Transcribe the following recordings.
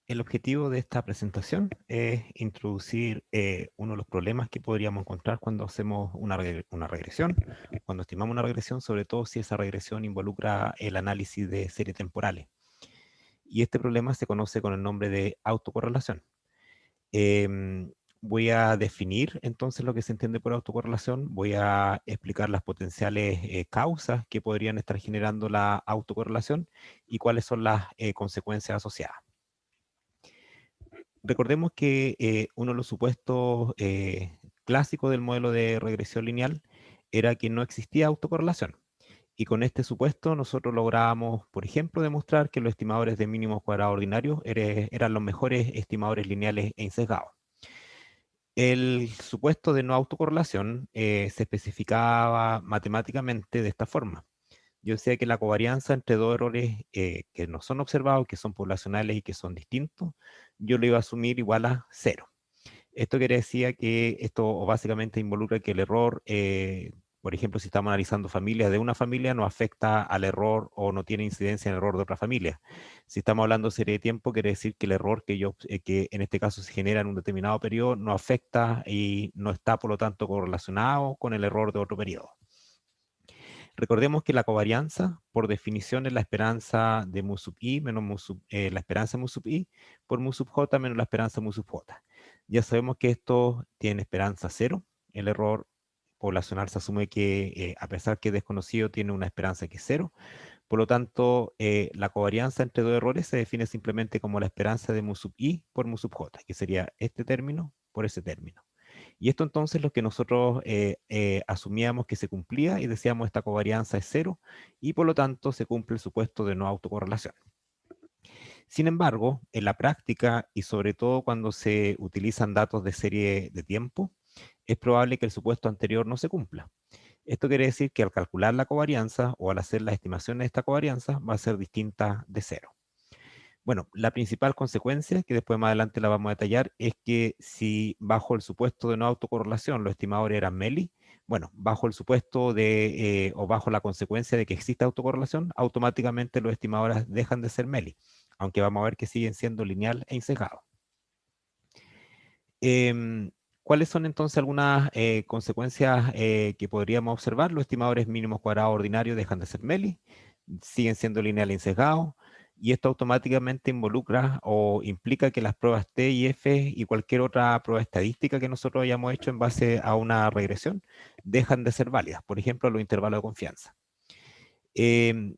El objetivo de esta presentación es introducir uno de los problemas que podríamos encontrar cuando hacemos una regresión, cuando estimamos una regresión, sobre todo si esa regresión involucra el análisis de series temporales. Y este problema se conoce con el nombre de autocorrelación. Voy a definir entonces lo que se entiende por autocorrelación, voy a explicar las potenciales causas que podrían estar generando la autocorrelación y cuáles son las consecuencias asociadas. Recordemos que uno de los supuestos clásicos del modelo de regresión lineal era que no existía autocorrelación. Y con este supuesto nosotros lográbamos, por ejemplo, demostrar que los estimadores de mínimos cuadrados ordinarios eran los mejores estimadores lineales e insesgados. El supuesto de no autocorrelación se especificaba matemáticamente de esta forma. Yo decía que la covarianza entre dos errores que no son observados, que son poblacionales y que son distintos, yo lo iba a asumir igual a cero. Esto quiere decir que esto básicamente involucra que el error, por ejemplo, si estamos analizando familias de una familia, no afecta al error o no tiene incidencia en el error de otra familia. Si estamos hablando de serie de tiempo, quiere decir que el error que en este caso se genera en un determinado periodo no afecta y no está, por lo tanto, correlacionado con el error de otro periodo. Recordemos que la covarianza, por definición, es la esperanza de mu sub i menos la esperanza de mu sub i por mu sub j menos la esperanza de mu sub j. Ya sabemos que esto tiene esperanza cero. El error poblacional se asume que, a pesar que es desconocido, tiene una esperanza que es cero. Por lo tanto, la covarianza entre dos errores se define simplemente como la esperanza de mu sub i por mu sub j, que sería este término por ese término. Y esto entonces lo que nosotros asumíamos que se cumplía y decíamos esta covarianza es cero y por lo tanto se cumple el supuesto de no autocorrelación. Sin embargo, en la práctica y sobre todo cuando se utilizan datos de serie de tiempo, es probable que el supuesto anterior no se cumpla. Esto quiere decir que al calcular la covarianza o al hacer las estimaciones de esta covarianza va a ser distinta de cero. Bueno, la principal consecuencia, que después más adelante la vamos a detallar, es que si bajo el supuesto de no autocorrelación los estimadores eran MELI, bueno, bajo el supuesto de, o bajo la consecuencia de que exista autocorrelación, automáticamente los estimadores dejan de ser MELI, aunque vamos a ver que siguen siendo lineal e insesgados. ¿Cuáles son entonces algunas consecuencias que podríamos observar? Los estimadores mínimos cuadrados ordinarios dejan de ser MELI, siguen siendo lineal e insesgados, y esto automáticamente involucra o implica que las pruebas T y F y cualquier otra prueba estadística que nosotros hayamos hecho en base a una regresión dejan de ser válidas, por ejemplo, los intervalos de confianza. Em,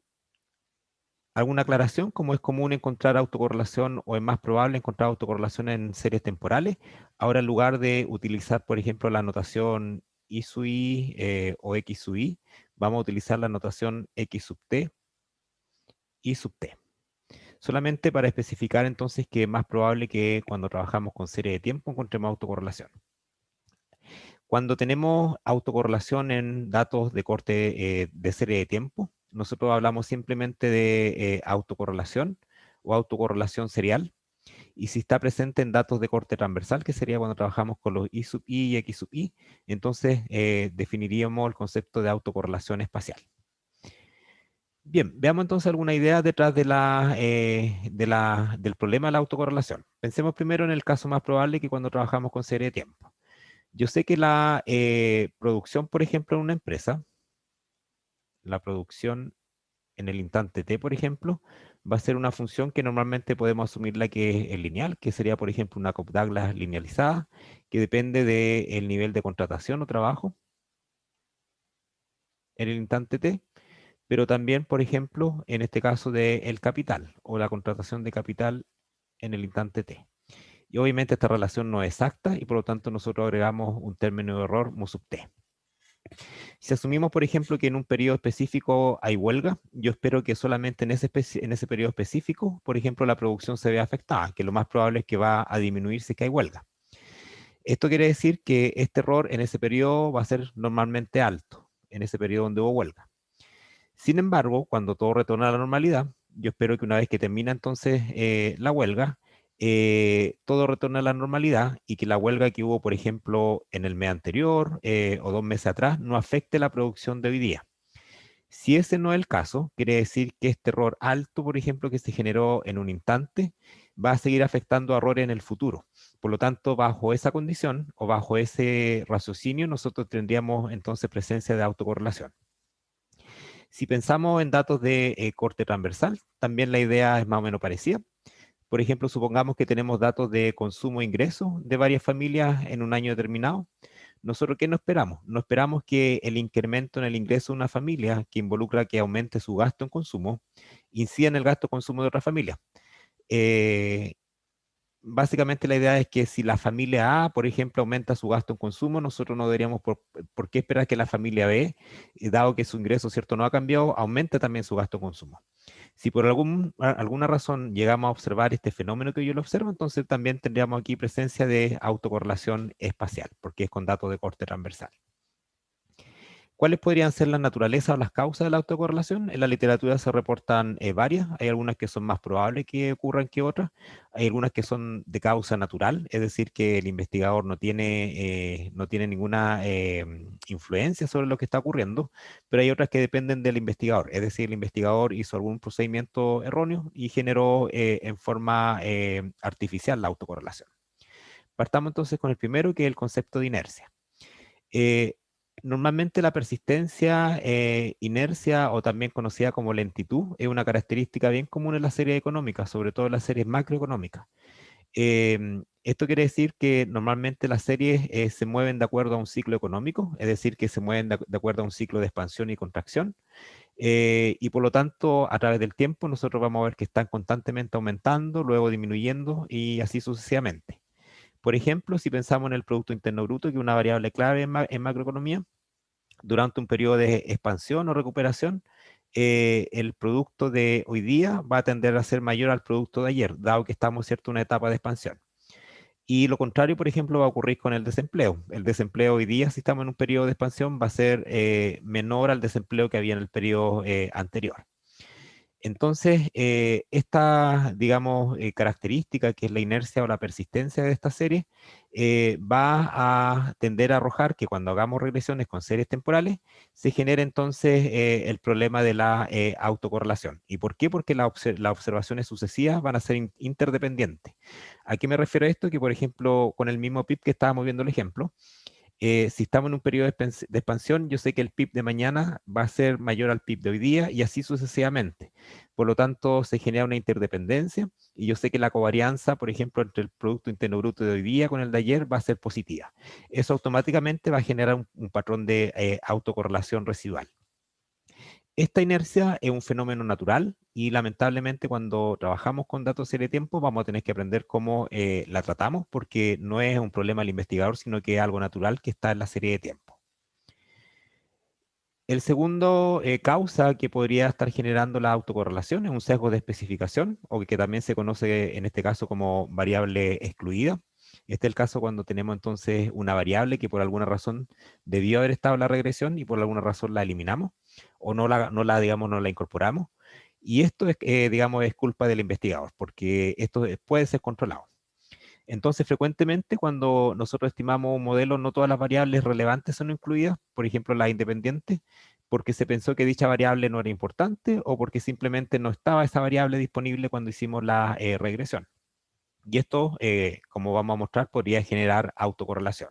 ¿Alguna aclaración? Como es común encontrar autocorrelación o es más probable encontrar autocorrelación en series temporales, ahora en lugar de utilizar, por ejemplo, la notación I sub i o X sub i, vamos a utilizar la notación X sub t y sub t. Solamente para especificar entonces que es más probable que cuando trabajamos con serie de tiempo encontremos autocorrelación. Cuando tenemos autocorrelación en datos de corte de serie de tiempo, nosotros hablamos simplemente de autocorrelación o autocorrelación serial. Y si está presente en datos de corte transversal, que sería cuando trabajamos con los I sub i y X sub i, entonces definiríamos el concepto de autocorrelación espacial. Bien, veamos entonces alguna idea detrás del problema de la autocorrelación. Pensemos primero en el caso más probable que cuando trabajamos con serie de tiempo. Yo sé que la producción, por ejemplo, en una empresa, la producción en el instante t, por ejemplo, va a ser una función que normalmente podemos asumirla que es lineal, que sería, por ejemplo, una Cobb-Douglas linealizada, que depende del nivel de contratación o trabajo en el instante t, pero también, por ejemplo, en este caso del capital o la contratación de capital en el instante t. Y obviamente esta relación no es exacta y por lo tanto nosotros agregamos un término de error mu sub t. Si asumimos, por ejemplo, que en un periodo específico hay huelga, yo espero que solamente en ese periodo específico, por ejemplo, la producción se vea afectada, que lo más probable es que va a disminuir si es que hay huelga. Esto quiere decir que este error en ese periodo va a ser normalmente alto, en ese periodo donde hubo huelga. Sin embargo, cuando todo retorna a la normalidad, yo espero que una vez que termina entonces la huelga, todo retorne a la normalidad y que la huelga que hubo, por ejemplo, en el mes anterior o 2 meses atrás, no afecte la producción de hoy día. Si ese no es el caso, quiere decir que este error alto, por ejemplo, que se generó en un instante, va a seguir afectando a errores en el futuro. Por lo tanto, bajo esa condición o bajo ese raciocinio, nosotros tendríamos entonces presencia de autocorrelación. Si pensamos en datos de corte transversal, también la idea es más o menos parecida. Por ejemplo, supongamos que tenemos datos de consumo e ingreso de varias familias en un año determinado. ¿Nosotros qué no esperamos? No esperamos que el incremento en el ingreso de una familia, que involucra que aumente su gasto en consumo, incida en el gasto de consumo de otra familia. Eh, Básicamente la idea es que si la familia A, por ejemplo, aumenta su gasto en consumo, nosotros no deberíamos por qué esperar que la familia B, dado que su ingreso, ¿cierto?, no ha cambiado, aumente también su gasto en consumo. Si por alguna razón llegamos a observar este fenómeno que yo lo observo, entonces también tendríamos aquí presencia de autocorrelación espacial, porque es con datos de corte transversal. ¿Cuáles podrían ser las naturalezas o las causas de la autocorrelación? En la literatura se reportan varias, hay algunas que son más probables que ocurran que otras, hay algunas que son de causa natural, es decir, que el investigador no tiene ninguna influencia sobre lo que está ocurriendo, pero hay otras que dependen del investigador, es decir, el investigador hizo algún procedimiento erróneo y generó en forma artificial la autocorrelación. Partamos entonces con el primero, que es el concepto de inercia. Eh, Normalmente la persistencia, inercia o también conocida como lentitud es una característica bien común en las series económicas, sobre todo en las series macroeconómicas. Esto quiere decir que normalmente las series se mueven de acuerdo a un ciclo económico, es decir, que se mueven de acuerdo a un ciclo de expansión y contracción, y por lo tanto a través del tiempo nosotros vamos a ver que están constantemente aumentando, luego disminuyendo y así sucesivamente. Por ejemplo, si pensamos en el Producto Interno Bruto, que es una variable clave en macroeconomía, durante un periodo de expansión o recuperación, el producto de hoy día va a tender a ser mayor al producto de ayer, dado que estamos, ¿cierto?, en una etapa de expansión. Y lo contrario, por ejemplo, va a ocurrir con el desempleo. El desempleo hoy día, si estamos en un periodo de expansión, va a ser menor al desempleo que había en el periodo anterior. Entonces, esta, digamos, característica que es la inercia o la persistencia de esta serie, va a tender a arrojar que cuando hagamos regresiones con series temporales, se genera entonces el problema de la autocorrelación. ¿Y por qué? Porque las observaciones sucesivas van a ser interdependientes. ¿A qué me refiero a esto? Que, por ejemplo, con el mismo PIB que estábamos viendo el ejemplo, si estamos en un periodo de expansión, yo sé que el PIB de mañana va a ser mayor al PIB de hoy día y así sucesivamente. Por lo tanto, se genera una interdependencia y yo sé que la covarianza, por ejemplo, entre el Producto Interno Bruto de hoy día con el de ayer va a ser positiva. Eso automáticamente va a generar un patrón de autocorrelación residual. Esta inercia es un fenómeno natural y lamentablemente cuando trabajamos con datos serie de tiempo vamos a tener que aprender cómo la tratamos porque no es un problema del investigador, sino que es algo natural que está en la serie de tiempo. El segundo causa que podría estar generando la autocorrelación es un sesgo de especificación o que también se conoce en este caso como variable excluida. Este es el caso cuando tenemos entonces una variable que por alguna razón debió haber estado en la regresión y por alguna razón la eliminamos o digamos, no la incorporamos. Y esto es, digamos, es culpa del investigador porque esto puede ser controlado. Entonces, frecuentemente cuando nosotros estimamos un modelo, no todas las variables relevantes son incluidas, por ejemplo, las independientes, porque se pensó que dicha variable no era importante o porque simplemente no estaba esa variable disponible cuando hicimos la regresión. Y esto, como vamos a mostrar, podría generar autocorrelación.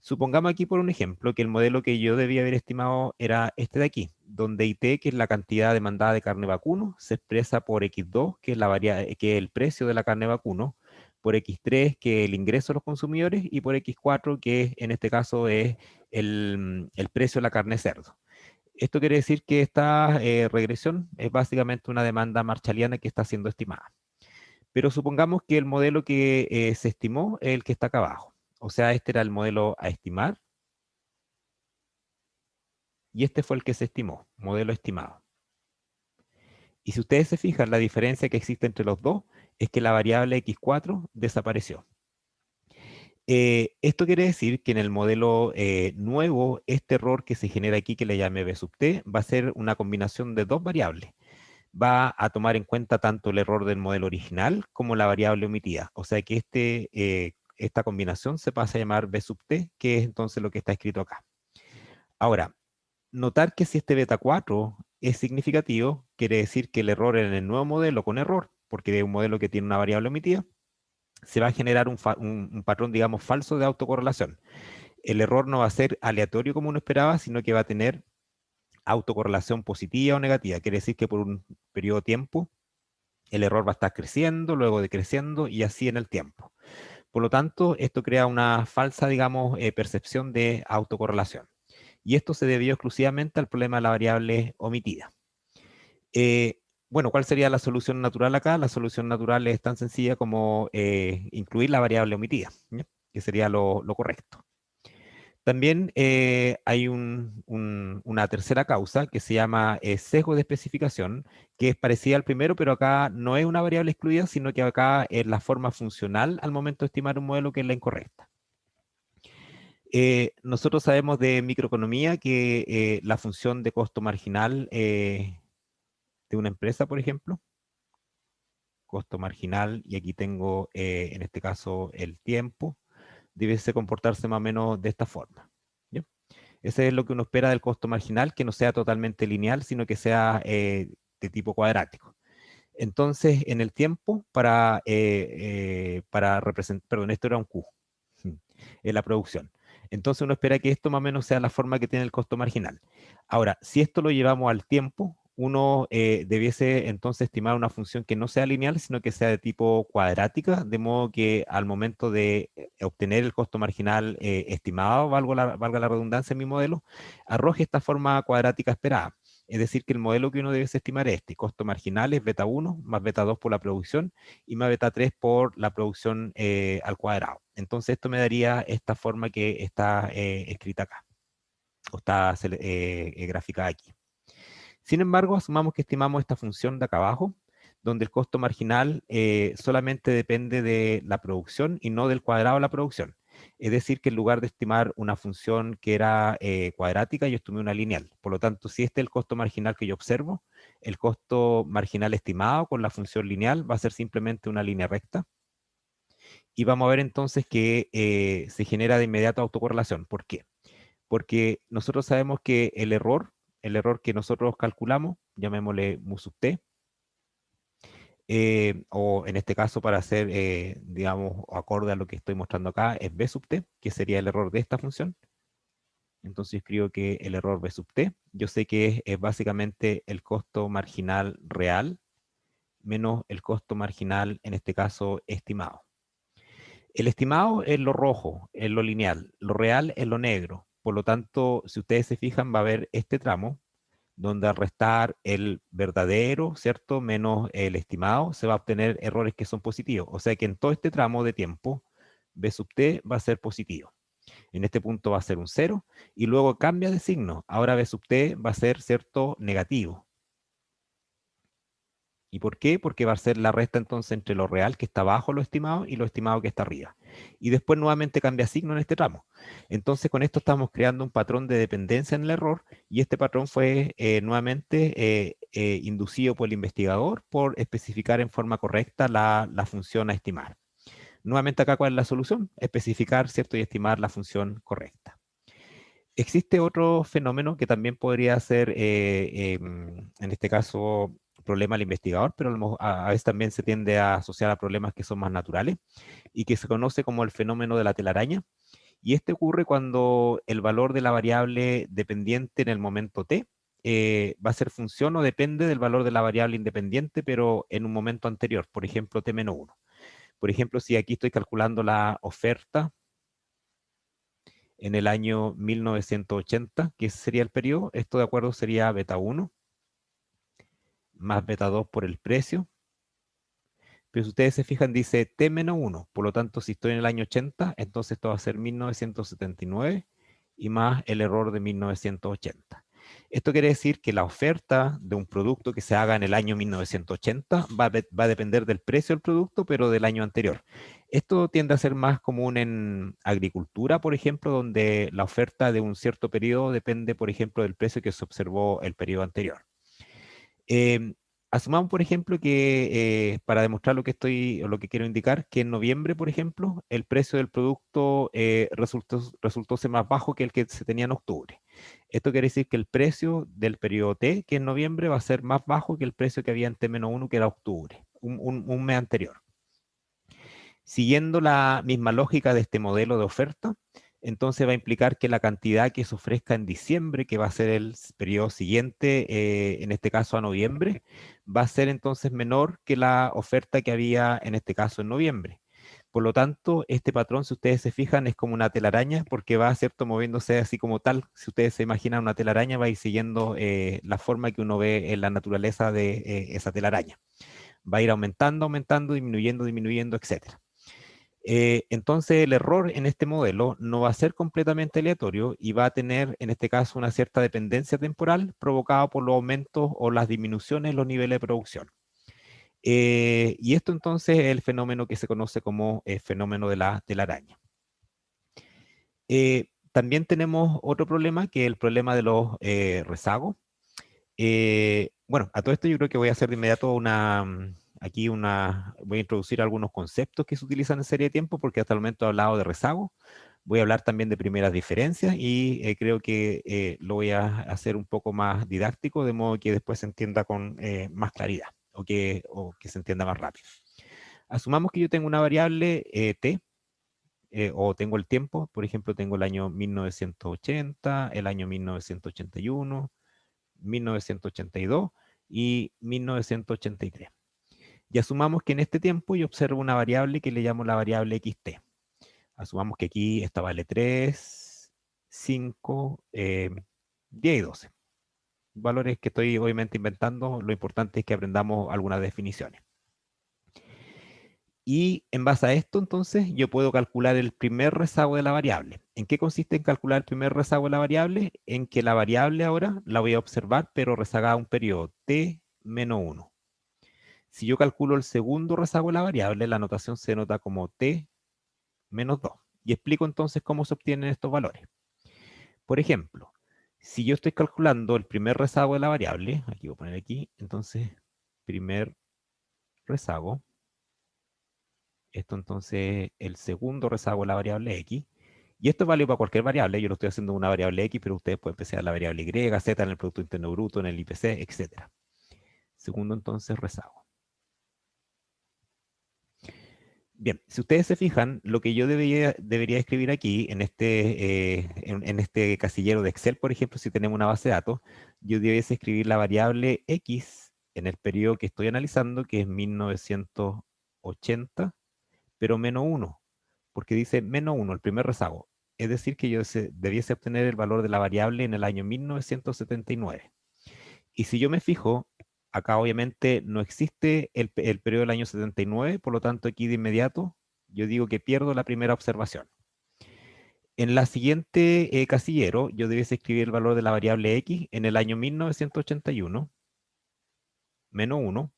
Supongamos aquí por un ejemplo que el modelo que yo debía haber estimado era este de aquí, donde IT, que es la cantidad demandada de carne vacuno, se expresa por X2, que es, que es el precio de la carne vacuno, por X3, que es el ingreso de los consumidores, y por X4, que en este caso es el precio de la carne cerdo. Esto quiere decir que esta regresión es básicamente una demanda marshaliana que está siendo estimada. Pero supongamos que el modelo que se estimó es el que está acá abajo. O sea, este era el modelo a estimar y este fue el que se estimó, modelo estimado. Y si ustedes se fijan, la diferencia que existe entre los dos es que la variable x4 desapareció. Esto quiere decir que en el modelo nuevo, este error que se genera aquí, que le llame b sub t, va a ser una combinación de dos variables. Va a tomar en cuenta tanto el error del modelo original como la variable omitida. O sea que esta combinación se pasa a llamar b sub t, que es entonces lo que está escrito acá. Ahora, notar que si este beta 4 es significativo, quiere decir que el error en el nuevo modelo con error, porque de un modelo que tiene una variable omitida, se va a generar un patrón, digamos, falso de autocorrelación. El error no va a ser aleatorio como uno esperaba, sino que va a tener autocorrelación positiva o negativa. Quiere decir que por un periodo de tiempo el error va a estar creciendo, luego decreciendo y así en el tiempo. Por lo tanto, esto crea una falsa, digamos, percepción de autocorrelación. Y esto se debió exclusivamente al problema de la variable omitida. Bueno, ¿cuál sería la solución natural acá? La solución natural es tan sencilla como incluir la variable omitida, ¿ya? Que sería lo correcto. También hay una tercera causa que se llama sesgo de especificación, que es parecida al primero, pero acá no es una variable excluida, sino que acá es la forma funcional al momento de estimar un modelo que es la incorrecta. Nosotros sabemos de microeconomía que la función de costo marginal de una empresa, por ejemplo, costo marginal, y aquí tengo en este caso el tiempo, debe comportarse más o menos de esta forma. ¿Ya? Ese es lo que uno espera del costo marginal, que no sea totalmente lineal, sino que sea de tipo cuadrático. Entonces, en el tiempo, para representar, perdón, esto era un Q, en la producción. Entonces uno espera que esto más o menos sea la forma que tiene el costo marginal. Ahora, si esto lo llevamos al tiempo, uno debiese entonces estimar una función que no sea lineal, sino que sea de tipo cuadrática, de modo que al momento de obtener el costo marginal estimado, valga la redundancia en mi modelo, arroje esta forma cuadrática esperada. Es decir, que el modelo que uno debe estimar es este, costo marginal es beta 1 más beta 2 por la producción y más beta 3 por la producción al cuadrado. Entonces esto me daría esta forma que está escrita acá, o está graficada aquí. Sin embargo, asumamos que estimamos esta función de acá abajo, donde el costo marginal solamente depende de la producción y no del cuadrado de la producción. Es decir, que en lugar de estimar una función que era cuadrática, yo estimé una lineal. Por lo tanto, si este es el costo marginal que yo observo, el costo marginal estimado con la función lineal va a ser simplemente una línea recta. Y vamos a ver entonces que se genera de inmediato autocorrelación. ¿Por qué? Porque nosotros sabemos que el error que nosotros calculamos, llamémosle mu sub t, o en este caso para hacer, digamos, acorde a lo que estoy mostrando acá, es b sub t, que sería el error de esta función. Entonces escribo que el error b sub t, yo sé que es básicamente el costo marginal real menos el costo marginal, en este caso, estimado. El estimado es lo rojo, es lo lineal, lo real es lo negro. Por lo tanto, si ustedes se fijan, va a haber este tramo donde al restar el verdadero, ¿cierto? Menos el estimado, se va a obtener errores que son positivos. O sea que en todo este tramo de tiempo, B sub t va a ser positivo. En este punto va a ser un 0 y luego cambia de signo. Ahora B sub t va a ser, ¿cierto? Negativo. ¿Y por qué? Porque va a ser la resta entonces entre lo real que está abajo lo estimado y lo estimado que está arriba. Y después nuevamente cambia signo en este tramo. Entonces con esto estamos creando un patrón de dependencia en el error y este patrón fue nuevamente inducido por el investigador por especificar en forma correcta la función a estimar. Nuevamente acá, ¿cuál es la solución? Especificar, ¿cierto? Y estimar la función correcta. Existe otro fenómeno que también podría ser, en este caso, problema al investigador, pero a veces también se tiende a asociar a problemas que son más naturales y que se conoce como el fenómeno de la telaraña. Y este ocurre cuando el valor de la variable dependiente en el momento t va a ser función o depende del valor de la variable independiente, pero en un momento anterior, por ejemplo, t-1. Por ejemplo, si aquí estoy calculando la oferta en el año 1980, que ese sería el periodo, esto de acuerdo sería beta 1 más beta 2 por el precio. Pero si ustedes se fijan, dice T-1. Por lo tanto, si estoy en el año 80, entonces esto va a ser 1979 y más el error de 1980. Esto quiere decir que la oferta de un producto que se haga en el año 1980 va a depender del precio del producto, pero del año anterior. Esto tiende a ser más común en agricultura, por ejemplo, donde la oferta de un cierto periodo depende, por ejemplo, del precio que se observó el periodo anterior. Eh, Asumamos, por ejemplo, que para demostrar lo que estoy o lo que quiero indicar, que en noviembre, por ejemplo, el precio del producto resultó ser más bajo que el que se tenía en octubre. Esto quiere decir que el precio del periodo T, que es noviembre, va a ser más bajo que el precio que había en T-1, que era octubre, un mes anterior. Siguiendo la misma lógica de este modelo de oferta, entonces va a implicar que la cantidad que se ofrezca en diciembre, que va a ser el periodo siguiente, en este caso a noviembre, va a ser entonces menor que la oferta que había en este caso en noviembre. Por lo tanto, este patrón, si ustedes se fijan, es como una telaraña, porque va, ¿cierto?, moviéndose así como tal. Si ustedes se imaginan una telaraña, va a ir siguiendo la forma que uno ve en la naturaleza de esa telaraña. Va a ir aumentando, aumentando, disminuyendo, disminuyendo, etcétera. Entonces el error en este modelo no va a ser completamente aleatorio y va a tener en este caso una cierta dependencia temporal provocada por los aumentos o las disminuciones en los niveles de producción. Y esto entonces es el fenómeno que se conoce como fenómeno de la telaraña. También tenemos otro problema, que es el problema de los rezagos. Bueno, a todo esto yo creo que voy a hacer de inmediato voy a introducir algunos conceptos que se utilizan en serie de tiempo, porque hasta el momento he hablado de rezago. Voy a hablar también de primeras diferencias y creo que lo voy a hacer un poco más didáctico, de modo que después se entienda con más claridad o que se entienda más rápido. Asumamos que yo tengo una variable t, o tengo el tiempo, por ejemplo, tengo el año 1980, el año 1981, 1982 y 1983. Y asumamos que en este tiempo yo observo una variable que le llamo la variable xt. Asumamos que aquí esta vale 3, 5, 10 y 12. Valores que estoy obviamente inventando, lo importante es que aprendamos algunas definiciones. Y en base a esto, entonces, yo puedo calcular el primer rezago de la variable. ¿En qué consiste en calcular el primer rezago de la variable? En que la variable ahora la voy a observar, pero rezagada a un periodo t menos 1. Si yo calculo el segundo rezago de la variable, la notación se nota como t menos 2. Y explico entonces cómo se obtienen estos valores. Por ejemplo, si yo estoy calculando el primer rezago de la variable, aquí voy a poner aquí, entonces, primer rezago, esto entonces el segundo rezago de la variable x, y esto es válido para cualquier variable, yo lo estoy haciendo una variable x, pero ustedes pueden empezar la variable y, z en el Producto Interno Bruto, en el IPC, etc. Segundo entonces rezago. Bien, si ustedes se fijan, lo que yo debería escribir aquí, en este casillero de Excel, por ejemplo, si tenemos una base de datos, yo debiese escribir la variable x en el periodo que estoy analizando, que es 1980, pero menos 1, porque dice menos 1, el primer rezago. Es decir, que yo debiese obtener el valor de la variable en el año 1979. Y si yo me fijo, acá obviamente no existe el periodo del año 79, por lo tanto aquí de inmediato yo digo que pierdo la primera observación. En la siguiente casillero yo debiese escribir el valor de la variable x en el año 1981, menos 1,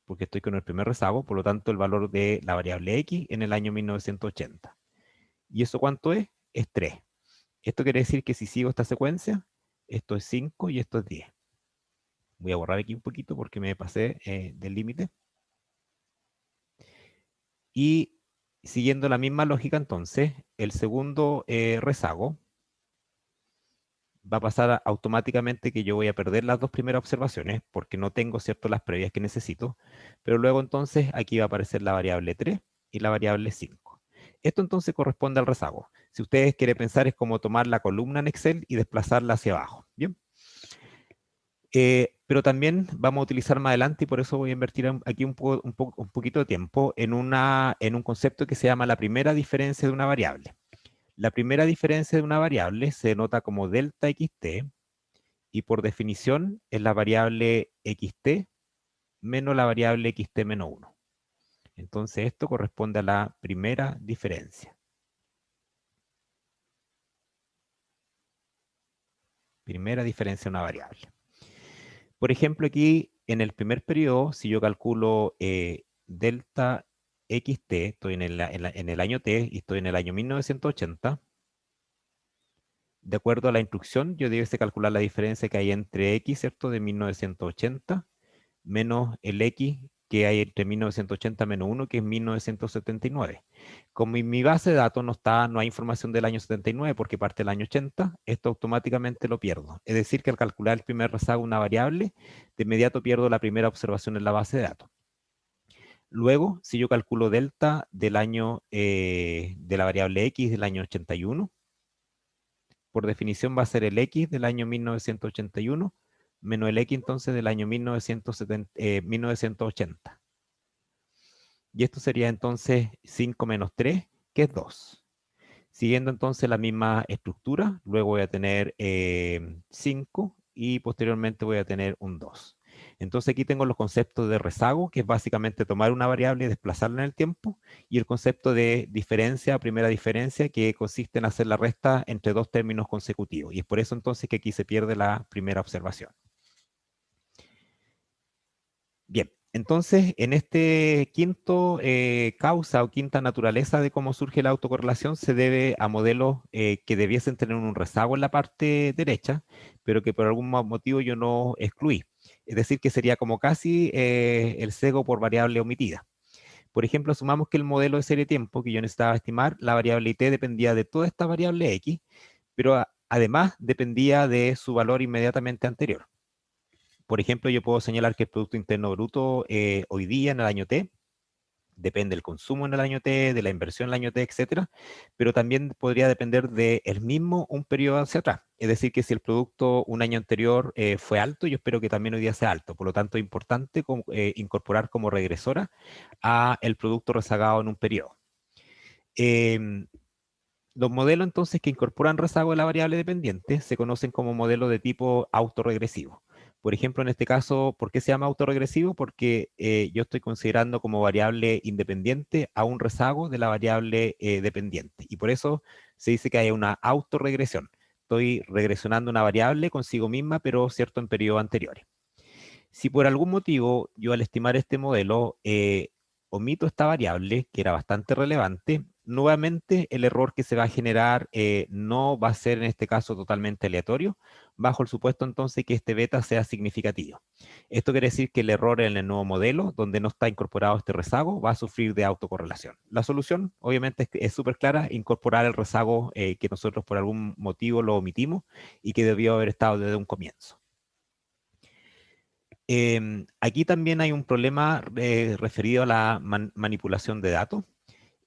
porque estoy con el primer rezago, por lo tanto el valor de la variable x en el año 1980. ¿Y eso cuánto es? Es 3. Esto quiere decir que si sigo esta secuencia, esto es 5 y esto es 10. Voy a borrar aquí un poquito porque me pasé del límite. Y siguiendo la misma lógica, entonces, el segundo rezago va a pasar automáticamente que yo voy a perder las dos primeras observaciones porque no tengo, ¿cierto?, las previas que necesito. Pero luego entonces aquí va a aparecer la variable 3 y la variable 5. Esto entonces corresponde al rezago. Si ustedes quieren pensar, es como tomar la columna en Excel y desplazarla hacia abajo. ¿Bien? Pero también vamos a utilizar más adelante, y por eso voy a invertir aquí un poquito de tiempo en un concepto que se llama la primera diferencia de una variable. La primera diferencia de una variable se denota como delta xt, y por definición es la variable xt menos la variable xt menos 1. Entonces esto corresponde a la primera diferencia. Primera diferencia de una variable. Por ejemplo, aquí en el primer periodo, si yo calculo delta xt, estoy en el año t y estoy en el año 1980, de acuerdo a la instrucción, yo debiese calcular la diferencia que hay entre x, ¿cierto?, de 1980 menos el x que hay entre 1980 menos 1, que es 1979. Como en mi base de datos no hay información del año 79 porque parte del año 80, esto automáticamente lo pierdo. Es decir, que al calcular el primer rezago de una variable, de inmediato pierdo la primera observación en la base de datos. Luego, si yo calculo delta del año de la variable x del año 81, por definición va a ser el x del año 1981 menos el x entonces del año 1980. Y esto sería entonces 5 menos 3, que es 2. Siguiendo entonces la misma estructura, luego voy a tener 5 y posteriormente voy a tener un 2. Entonces aquí tengo los conceptos de rezago, que es básicamente tomar una variable y desplazarla en el tiempo, y el concepto de diferencia, primera diferencia, que consiste en hacer la resta entre dos términos consecutivos. Y es por eso entonces que aquí se pierde la primera observación. Bien, entonces en este quinto causa o quinta naturaleza de cómo surge la autocorrelación se debe a modelos que debiesen tener un rezago en la parte derecha, pero que por algún motivo yo no excluí. Es decir, que sería como casi el sesgo por variable omitida. Por ejemplo, asumamos que el modelo de serie de tiempo que yo necesitaba estimar, la variable t dependía de toda esta variable x, pero además dependía de su valor inmediatamente anterior. Por ejemplo, yo puedo señalar que el Producto Interno Bruto hoy día en el año T, depende del consumo en el año T, de la inversión en el año T, etcétera, pero también podría depender de el mismo un periodo hacia atrás. Es decir, que si el producto un año anterior fue alto, yo espero que también hoy día sea alto. Por lo tanto, es importante incorporar como regresora a el producto rezagado en un periodo. Em, los modelos entonces que incorporan rezago de la variable dependiente se conocen como modelos de tipo autorregresivo. Por ejemplo, en este caso, ¿por qué se llama autorregresivo? Porque yo estoy considerando como variable independiente a un rezago de la variable dependiente. Y por eso se dice que hay una autorregresión. Estoy regresionando una variable consigo misma, pero cierto en periodos anteriores. Si por algún motivo yo al estimar este modelo omito esta variable, que era bastante relevante, nuevamente el error que se va a generar no va a ser en este caso totalmente aleatorio, bajo el supuesto entonces que este beta sea significativo. Esto quiere decir que el error en el nuevo modelo, donde no está incorporado este rezago, va a sufrir de autocorrelación. La solución, obviamente, es súper clara: incorporar el rezago que nosotros por algún motivo lo omitimos y que debió haber estado desde un comienzo. Aquí también hay un problema referido a la manipulación de datos.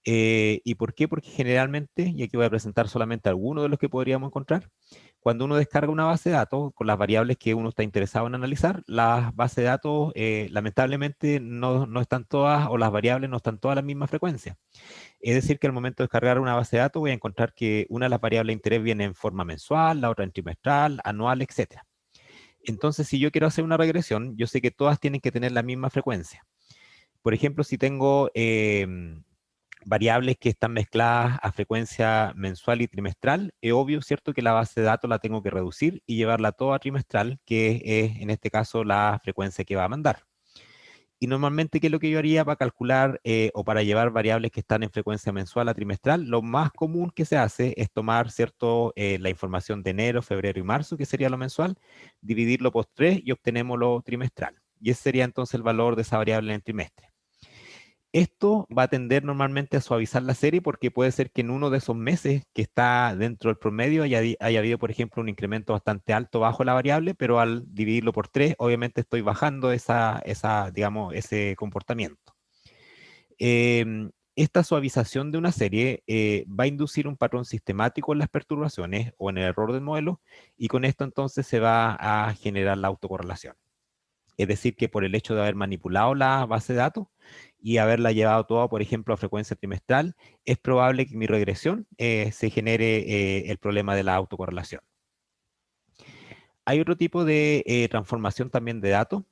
¿Y por qué? Porque generalmente, y aquí voy a presentar solamente algunos de los que podríamos encontrar, cuando uno descarga una base de datos con las variables que uno está interesado en analizar, las bases de datos lamentablemente no están todas, o las variables no están todas a la misma frecuencia. Es decir, que al momento de descargar una base de datos voy a encontrar que una de las variables de interés viene en forma mensual, la otra en trimestral, anual, etcétera. Entonces, si yo quiero hacer una regresión, yo sé que todas tienen que tener la misma frecuencia. Por ejemplo, si tengo variables que están mezcladas a frecuencia mensual y trimestral, es obvio, ¿cierto?, que la base de datos la tengo que reducir y llevarla toda a trimestral, que es en este caso la frecuencia que va a mandar. Y normalmente, ¿qué es lo que yo haría para calcular o para llevar variables que están en frecuencia mensual a trimestral? Lo más común que se hace es tomar, ¿cierto?, la información de enero, febrero y marzo, que sería lo mensual, dividirlo por 3 y obtenemos lo trimestral. Y ese sería entonces el valor de esa variable en el trimestre. Esto va a tender normalmente a suavizar la serie, porque puede ser que en uno de esos meses que está dentro del promedio haya habido, por ejemplo, un incremento bastante alto bajo la variable, pero al dividirlo por 3, obviamente estoy bajando digamos, ese comportamiento. Esta suavización de una serie va a inducir un patrón sistemático en las perturbaciones o en el error del modelo, y con esto entonces se va a generar la autocorrelación. Es decir, que por el hecho de haber manipulado la base de datos y haberla llevado toda, por ejemplo, a frecuencia trimestral, es probable que en mi regresión se genere el problema de la autocorrelación. Hay otro tipo de transformación también de datos,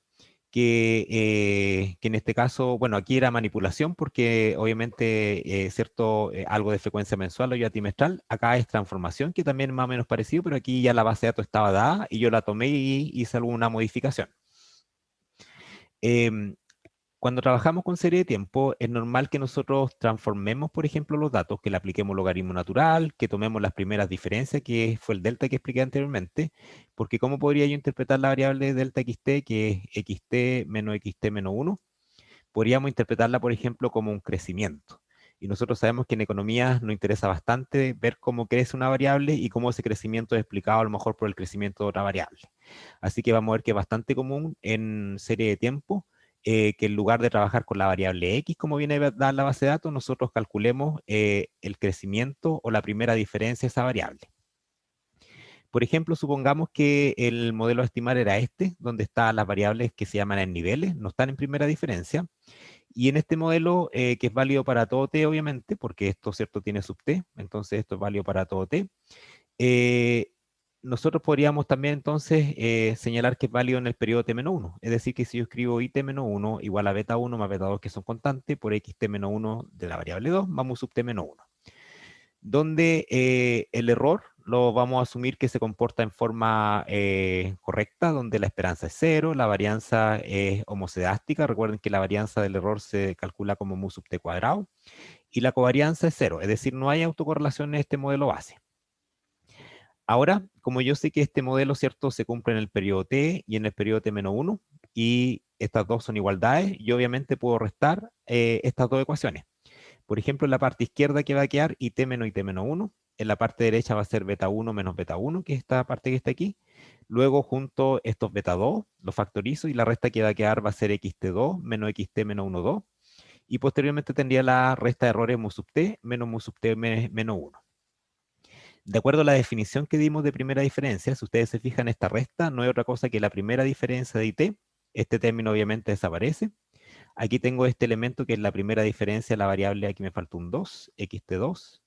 que en este caso, bueno, aquí era manipulación porque obviamente, cierto, algo de frecuencia mensual o ya trimestral. Acá es transformación, que también es más o menos parecido, pero aquí ya la base de datos estaba dada y yo la tomé y hice alguna modificación. Em, Cuando trabajamos con serie de tiempo, es normal que nosotros transformemos, por ejemplo, los datos, que le apliquemos logaritmo natural, que tomemos las primeras diferencias, que fue el delta que expliqué anteriormente, porque ¿cómo podría yo interpretar la variable delta xt, que es xt menos 1? podríamos interpretarla, por ejemplo, como un crecimiento. Y nosotros sabemos que en economía nos interesa bastante ver cómo crece una variable y cómo ese crecimiento es explicado a lo mejor por el crecimiento de otra variable. Así que vamos a ver que es bastante común en serie de tiempo que en lugar de trabajar con la variable x, como viene a dar la base de datos, nosotros calculemos el crecimiento o la primera diferencia de esa variable. Por ejemplo, supongamos que el modelo a estimar era este, donde están las variables que se llaman en niveles, no están en primera diferencia. Y en este modelo, que es válido para todo t, obviamente, porque esto, ¿cierto?, tiene sub t, entonces esto es válido para todo t. Nosotros podríamos también entonces señalar que es válido en el periodo t-1. Es decir, que si yo escribo it-1 igual a beta 1 más beta 2, que son constantes, por xt-1 de la variable 2, vamos sub t-1. Donde el error lo vamos a asumir que se comporta en forma correcta, donde la esperanza es 0, la varianza es homocedástica. Recuerden que la varianza del error se calcula como mu sub t cuadrado. Y la covarianza es 0, es decir, no hay autocorrelación en este modelo base. Ahora, como yo sé que este modelo, ¿cierto?, se cumple en el periodo t y en el periodo t-1, y estas dos son igualdades, yo obviamente puedo restar estas dos ecuaciones. Por ejemplo, en la parte izquierda que va a quedar it menos it-1, en la parte derecha va a ser beta 1 menos beta 1, que es esta parte que está aquí. Luego junto estos beta 2, los factorizo y la resta que va a quedar va a ser xt2 menos xt menos 1, 2. Y posteriormente tendría la resta de errores mu sub t menos mu sub t menos 1. De acuerdo a la definición que dimos de primera diferencia, si ustedes se fijan, esta resta no es otra cosa que la primera diferencia de it. Este término obviamente desaparece. Aquí tengo este elemento que es la primera diferencia de la variable, aquí me falta un 2, xt2.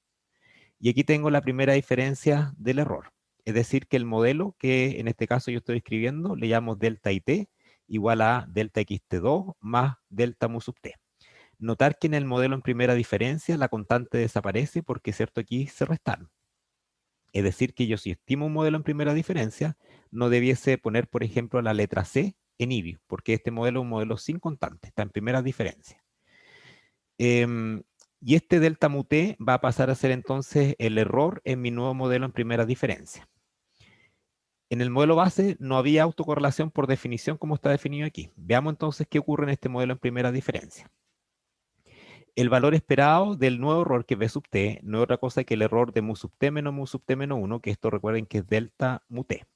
Y aquí tengo la primera diferencia del error. Es decir, que el modelo que en este caso yo estoy escribiendo le llamo delta it igual a delta xt2 más delta mu sub t. Notar que en el modelo en primera diferencia la constante desaparece porque, cierto, aquí se restaron. Es decir, que yo si estimo un modelo en primera diferencia, no debiese poner, por ejemplo, la letra C en IBI, porque este modelo es un modelo sin constante, está en primera diferencia. Y este delta mu t va a pasar a ser entonces el error en mi nuevo modelo en primera diferencia. En el modelo base no había autocorrelación por definición como está definido aquí. Veamos entonces qué ocurre en este modelo en primera diferencia. El valor esperado del nuevo error, que es b sub t, no es otra cosa que el error de mu sub t menos 1, que esto recuerden que es delta mu t.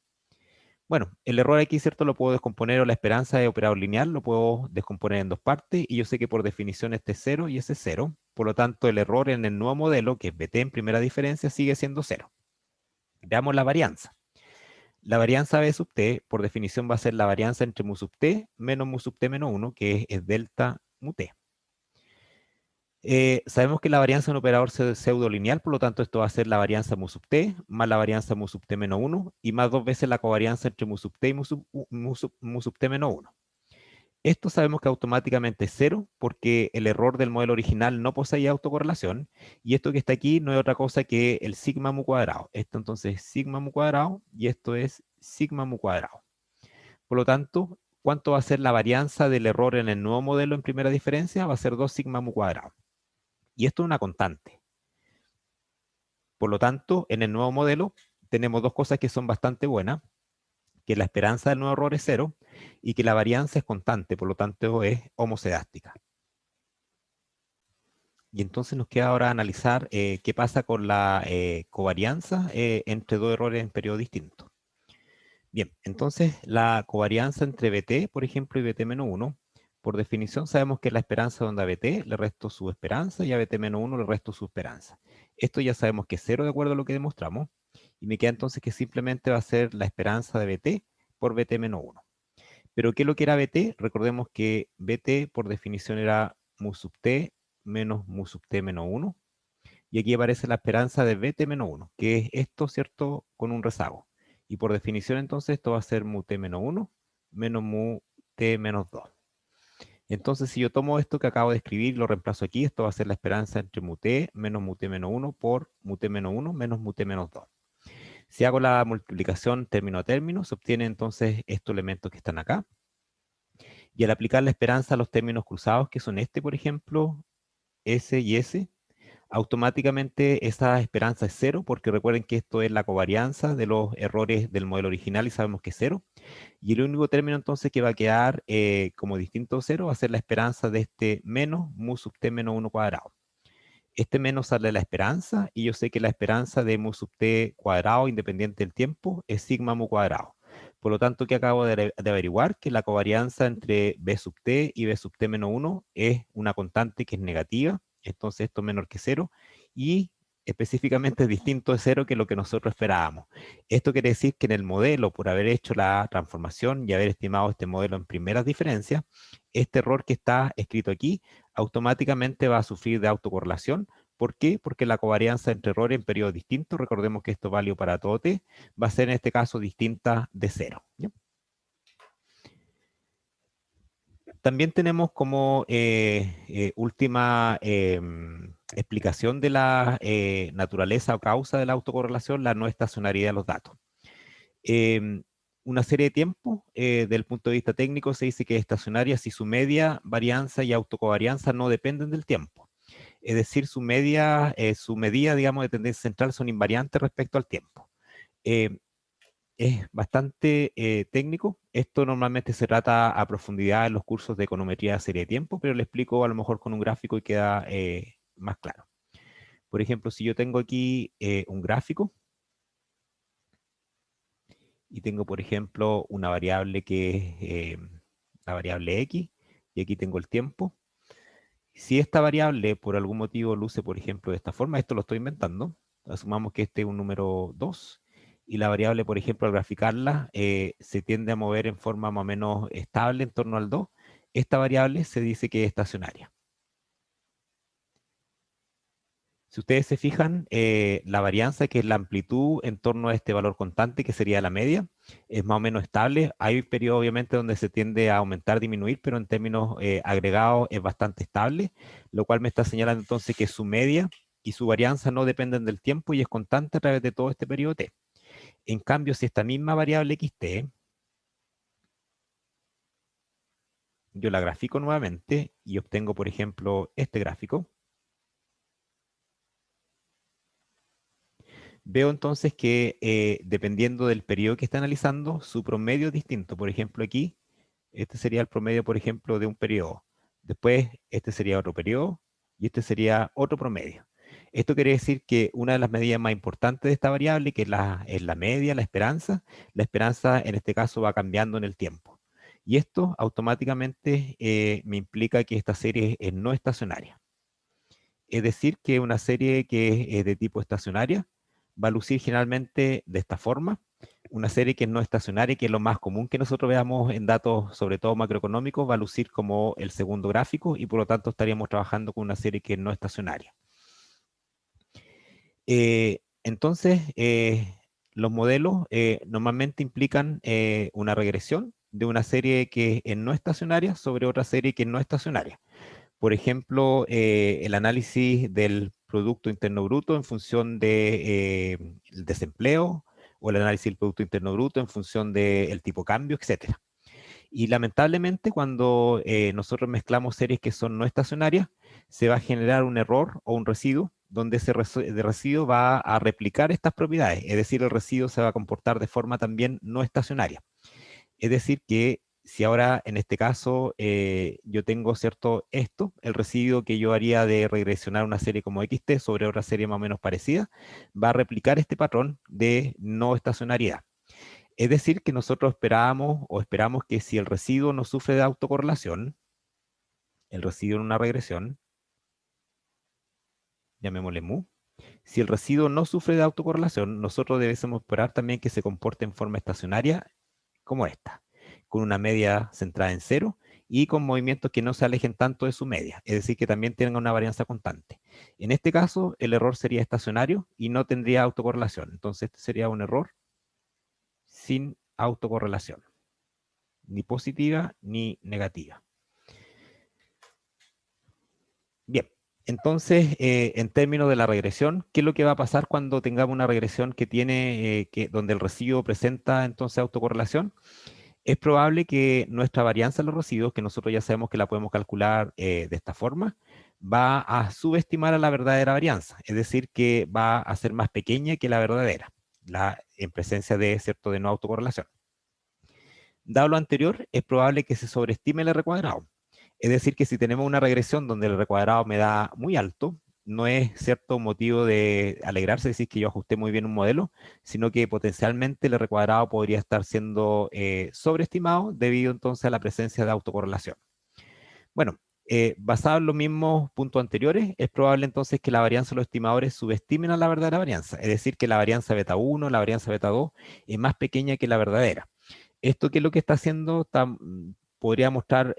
Bueno, el error aquí, ¿cierto?, lo puedo descomponer, o la esperanza de operador lineal, lo puedo descomponer en dos partes, y yo sé que por definición este es 0 y ese es 0. Por lo tanto, el error en el nuevo modelo, que es bt en primera diferencia, sigue siendo 0. Veamos la varianza. La varianza b sub t, por definición, va a ser la varianza entre mu sub t menos mu sub t menos 1, que es delta mu t. Sabemos que la varianza es un operador pseudolineal, por lo tanto esto va a ser la varianza mu sub t más la varianza mu sub t menos 1 y más dos veces la covarianza entre mu sub t y mu sub t menos 1. Esto sabemos que automáticamente es 0 porque el error del modelo original no poseía autocorrelación, y esto que está aquí no es otra cosa que el sigma mu cuadrado. Esto entonces es sigma mu cuadrado y esto es sigma mu cuadrado. Por lo tanto, ¿cuánto va a ser la varianza del error en el nuevo modelo en primera diferencia? Va a ser 2 sigma mu cuadrado. Y esto es una constante. Por lo tanto, en el nuevo modelo tenemos dos cosas que son bastante buenas, que la esperanza del nuevo error es 0 y que la varianza es constante, por lo tanto es homocedástica. Y entonces nos queda ahora analizar qué pasa con la covarianza entre dos errores en periodo distinto. Bien, entonces la covarianza entre BT, por ejemplo, y BT-1, por definición sabemos que la esperanza de onda BT le resto su esperanza y a BT-1 le resto su esperanza. Esto ya sabemos que es 0 de acuerdo a lo que demostramos, y me queda entonces que simplemente va a ser la esperanza de BT por BT-1. Pero ¿qué es lo que era BT? Recordemos que BT por definición era mu sub t menos mu sub t menos 1, y aquí aparece la esperanza de BT menos 1, que es esto, ¿cierto?, con un rezago. Y por definición entonces esto va a ser mu t menos 1 menos mu t menos 2. Entonces si yo tomo esto que acabo de escribir y lo reemplazo aquí, esto va a ser la esperanza entre mu t menos mu t menos 1 por mu t menos 1 menos mu t menos 2. Si hago la multiplicación término a término, se obtiene entonces estos elementos que están acá. Y al aplicar la esperanza a los términos cruzados, que son este, por ejemplo, S y S, automáticamente esa esperanza es cero, porque recuerden que esto es la covarianza de los errores del modelo original y sabemos que es cero. Y el único término entonces que va a quedar como distinto a cero va a ser la esperanza de este menos mu sub t menos 1 cuadrado. Este menos sale de la esperanza, y yo sé que la esperanza de mu sub t cuadrado, independiente del tiempo, es sigma mu cuadrado. Por lo tanto, que acabo de averiguar que la covarianza entre b sub t y b sub t menos 1 es una constante que es negativa, entonces esto es menor que cero, y específicamente es distinto de cero que lo que nosotros esperábamos. Esto quiere decir que en el modelo, por haber hecho la transformación y haber estimado este modelo en primeras diferencias, este error que está escrito aquí automáticamente va a sufrir de autocorrelación. ¿Por qué? Porque la covarianza entre errores en periodos distintos, recordemos que esto es válido para todo t, va a ser en este caso distinta de cero. ¿Ya? También tenemos como última explicación de la naturaleza o causa de la autocorrelación la no estacionariedad de los datos. Una serie de tiempo, del punto de vista técnico, se dice que es estacionaria si su media, varianza y autocovarianza no dependen del tiempo. Es decir, su medida, digamos, de tendencia central son invariantes respecto al tiempo. Es bastante técnico. Esto normalmente se trata a profundidad en los cursos de econometría de serie de tiempo, pero le explico a lo mejor con un gráfico y queda más claro. Por ejemplo, si yo tengo aquí un gráfico y tengo, por ejemplo, una variable que es la variable x, y aquí tengo el tiempo. Si esta variable por algún motivo luce, por ejemplo, de esta forma, esto lo estoy inventando, asumamos que este es un número 2, y la variable, por ejemplo, al graficarla, se tiende a mover en forma más o menos estable en torno al 2, esta variable se dice que es estacionaria. Si ustedes se fijan, la varianza, que es la amplitud en torno a este valor constante, que sería la media, es más o menos estable. Hay periodos, obviamente, donde se tiende a aumentar, disminuir, pero en términos agregados es bastante estable, lo cual me está señalando entonces que su media y su varianza no dependen del tiempo y es constante a través de todo este periodo t. En cambio, si esta misma variable xt, yo la grafico nuevamente y obtengo, por ejemplo, este gráfico, veo entonces que dependiendo del periodo que está analizando, su promedio es distinto. Por ejemplo, aquí, este sería el promedio, por ejemplo, de un periodo. Después, este sería otro periodo y este sería otro promedio. Esto quiere decir que una de las medidas más importantes de esta variable, que es la media, la esperanza en este caso va cambiando en el tiempo. Y esto automáticamente me implica que esta serie es no estacionaria. Es decir, que una serie que es de tipo estacionaria va a lucir generalmente de esta forma. Una serie que no es estacionaria, que es lo más común que nosotros veamos en datos, sobre todo macroeconómicos, va a lucir como el segundo gráfico, y por lo tanto estaríamos trabajando con una serie que no es estacionaria. Entonces, los modelos normalmente implican una regresión de una serie que es no estacionaria sobre otra serie que es no estacionaria. Por ejemplo, el análisis del Producto Interno Bruto en función del desempleo, o el análisis del Producto Interno Bruto en función del tipo de cambio, etcétera. Y lamentablemente, cuando nosotros mezclamos series que son no estacionarias, se va a generar un error o un residuo, donde ese residuo va a replicar estas propiedades. Es decir, el residuo se va a comportar de forma también no estacionaria. Es decir, que si ahora en este caso yo tengo, ¿cierto?, el residuo que yo haría de regresionar una serie como xt sobre otra serie más o menos parecida, va a replicar este patrón de no estacionariedad. Es decir, que nosotros esperábamos o esperamos que si el residuo no sufre de autocorrelación, el residuo en una regresión, llamémosle mu, si el residuo no sufre de autocorrelación, nosotros debemos esperar también que se comporte en forma estacionaria como esta, con una media centrada en cero y con movimientos que no se alejen tanto de su media, es decir, que también tengan una varianza constante. En este caso, el error sería estacionario y no tendría autocorrelación. Entonces, este sería un error sin autocorrelación, ni positiva ni negativa. Bien, entonces, en términos de la regresión, ¿qué es lo que va a pasar cuando tengamos una regresión que tiene, donde el residuo presenta entonces autocorrelación? Es probable que nuestra varianza en los residuos, que nosotros ya sabemos que la podemos calcular de esta forma, va a subestimar a la verdadera varianza, es decir, que va a ser más pequeña que la verdadera, en presencia de, ¿cierto?, de no autocorrelación. Dado lo anterior, es probable que se sobreestime el R cuadrado. Es decir, que si tenemos una regresión donde el R cuadrado me da muy alto, no es cierto motivo de alegrarse decir que yo ajusté muy bien un modelo, sino que potencialmente el R cuadrado podría estar siendo sobreestimado debido entonces a la presencia de autocorrelación. Bueno, basado en los mismos puntos anteriores, es probable entonces que la varianza de los estimadores subestimen a la verdadera varianza, es decir, que la varianza beta 1, la varianza beta 2 es más pequeña que la verdadera. ¿Esto qué es lo que está haciendo? Podría mostrar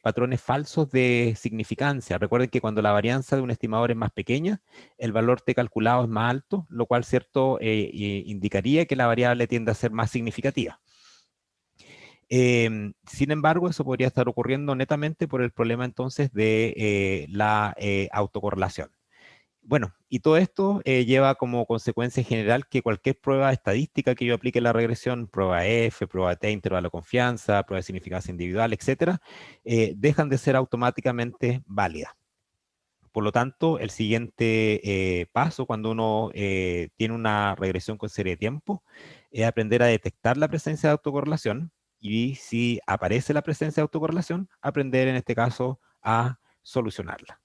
patrones falsos de significancia. Recuerden que cuando la varianza de un estimador es más pequeña, el valor T calculado es más alto, lo cual, cierto, indicaría que la variable tiende a ser más significativa. Sin embargo, eso podría estar ocurriendo netamente por el problema entonces de la autocorrelación. Bueno, y todo esto lleva como consecuencia general que cualquier prueba estadística que yo aplique en la regresión, prueba F, prueba T, intervalo de confianza, prueba de significancia individual, etcétera, dejan de ser automáticamente válidas. Por lo tanto, el siguiente paso cuando uno tiene una regresión con serie de tiempo es aprender a detectar la presencia de autocorrelación y si aparece la presencia de autocorrelación, aprender en este caso a solucionarla.